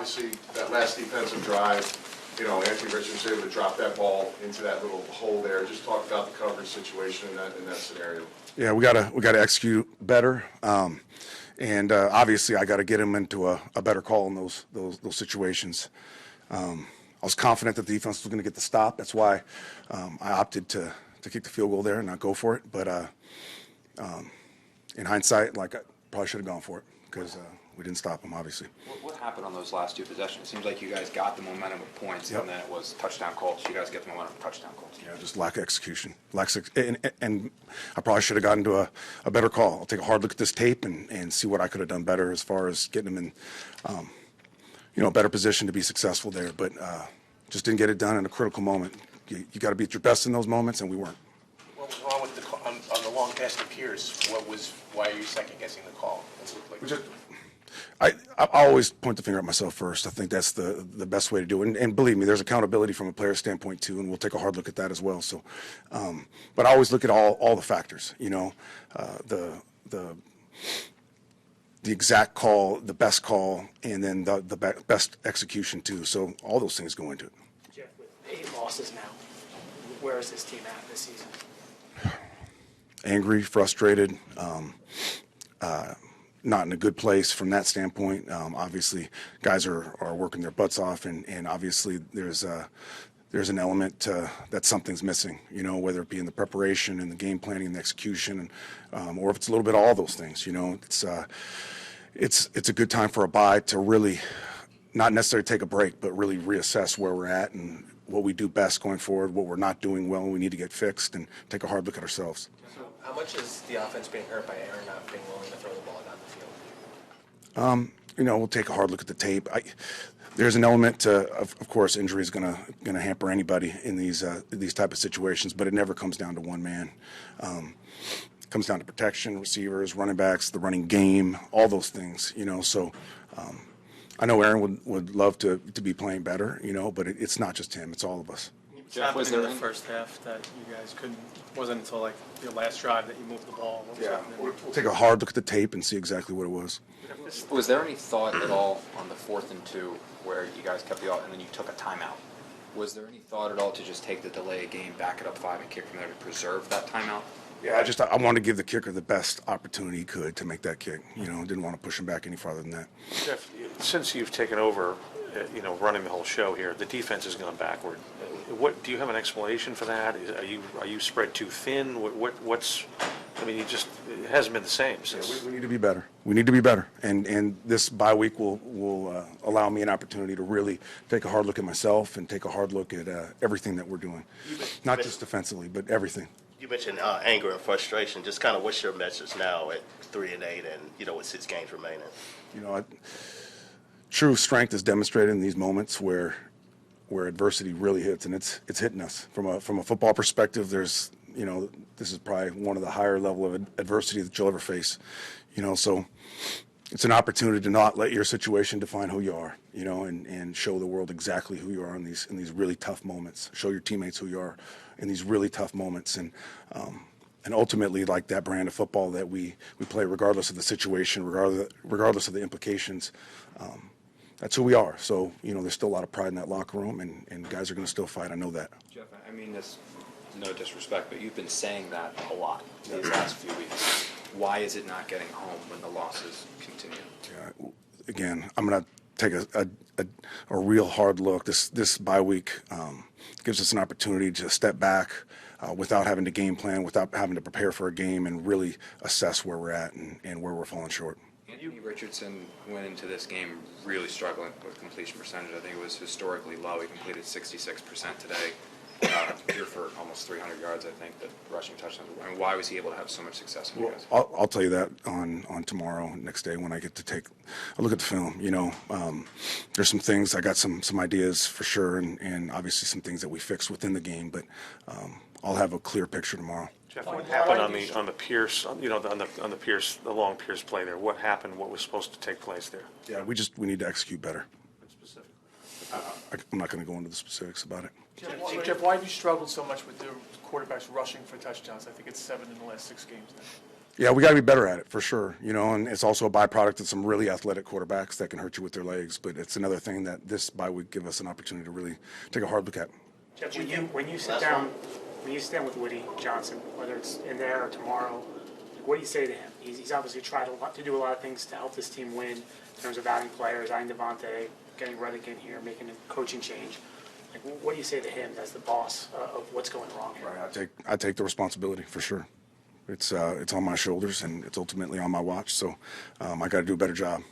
obviously, that last defensive drive, Anthony Richardson able to drop that ball into that little hole there. Just talk about the coverage situation in that scenario. Yeah, we gotta execute better, and obviously I got to get him into a better call in those situations. I was confident that the defense was going to get the stop. That's why I opted to kick the field goal there and not go for it. But in hindsight, I probably should have gone for it because we didn't stop him, obviously. What happened on those last two possessions? It seems like you guys got the momentum with points, Yep. and then it was touchdown Colts. You guys get the momentum with touchdown Colts. Yeah, just lack of execution. And I probably should have gotten to a better call. I'll take a hard look at this tape and see what I could have done better as far as getting him in a better position to be successful there. But just didn't get it done in a critical moment. You got to be at your best in those moments, and we weren't. What was wrong with on the long pass to Pierce? Why are you second guessing the call? I always point the finger at myself first. I think that's the best way to do it. And believe me, there's accountability from a player standpoint too, and we'll take a hard look at that as well. So, but I always look at all the factors. The exact call, the best call, and then the best execution too. So all those things go into it. Jeff, with 8 losses now, where is this team at this season? Angry, frustrated, not in a good place from that standpoint. Obviously, guys are working their butts off, and obviously there's an element that something's missing, whether it be in the preparation and the game planning and the execution, or if it's a little bit of all those things. It's a good time for a bye to really not necessarily take a break, but really reassess where we're at and what we do best going forward, what we're not doing well, and we need to get fixed, and take a hard look at ourselves. So how much is the offense being hurt by Aaron not being willing to throw the ball down the field? We'll take a hard look at the tape. There's an element to, of course, injury is gonna hamper anybody in these type of situations, but it never comes down to one man. It comes down to protection, receivers, running backs, the running game, all those things. So I know Aaron would love to be playing better, but it's not just him; it's all of us. Jeff, was there in the first half that you guys couldn't? Wasn't until like your last drive that you moved the ball. We'll take a hard look at the tape and see exactly what it was. Was there any thought at all on the 4th and 2 where you guys kept the ball and then you took a timeout? Was there any thought at all to just take the delay game, back it up 5, and kick from there to preserve that timeout? Yeah, I wanted to give the kicker the best opportunity he could to make that kick. Didn't want to push him back any farther than that. Jeff, since you've taken over, running the whole show here, the defense has gone backward. What do you have an explanation for that? Are you spread too thin? What's? I mean, it hasn't been the same since. Yeah, we need to be better. We need to be better, and this bye week will allow me an opportunity to really take a hard look at myself and take a hard look at everything that we're doing, not just defensively, but everything. You mentioned anger and frustration. Just kind of what's your message now at 3-8 and with 6 games remaining? True strength is demonstrated in these moments where adversity really hits, and it's hitting us from a football perspective. There's this is probably one of the higher level of adversity that you'll ever face. So it's an opportunity to not let your situation define who you are. And show the world exactly who you are in these really tough moments. Show your teammates who you are in these really tough moments, and ultimately, like that brand of football that we play, regardless of the situation, regardless of the implications. That's who we are. So, there's still a lot of pride in that locker room, and guys are going to still fight. I know that. Jeff, I mean this, no disrespect, but you've been saying that a lot these last few weeks. Why is it not getting home when the losses continue? Yeah, again, I'm going to take a real hard look. This bye week gives us an opportunity to step back without having to game plan, without having to prepare for a game, and really assess where we're at and where we're falling short. Anthony Richardson went into this game really struggling with completion percentage. I think it was historically low. He completed 66% today. Here for almost 300 yards, I think, that rushing touchdowns. I mean, why was he able to have so much success? I'll tell you that on tomorrow, next day, when I get to take a look at the film. There's some things, I got some ideas for sure, and obviously some things that we fixed within the game, but I'll have a clear picture tomorrow. Jeff, what happened on the Pierce, on the Pierce, the long Pierce play there? What happened? What was supposed to take place there? Yeah, we need to execute better. I'm not going to go into the specifics about it. Jeff, why have you struggled so much with the quarterbacks rushing for touchdowns? I think it's 7 in the last 6 games now. Yeah, we got to be better at it for sure, and it's also a byproduct of some really athletic quarterbacks that can hurt you with their legs, but it's another thing that this bye week give us an opportunity to really take a hard look at. Jeff, when you sit down with Woody Johnson, whether it's in there or tomorrow, like, what do you say to him? He's obviously tried to do a lot of things to help this team win in terms of adding players, adding Devontae, getting Reddick in here, making a coaching change. Like, what do you say to him as the boss of what's going wrong here? I take the responsibility for sure. It's on my shoulders and it's ultimately on my watch. So I got to do a better job.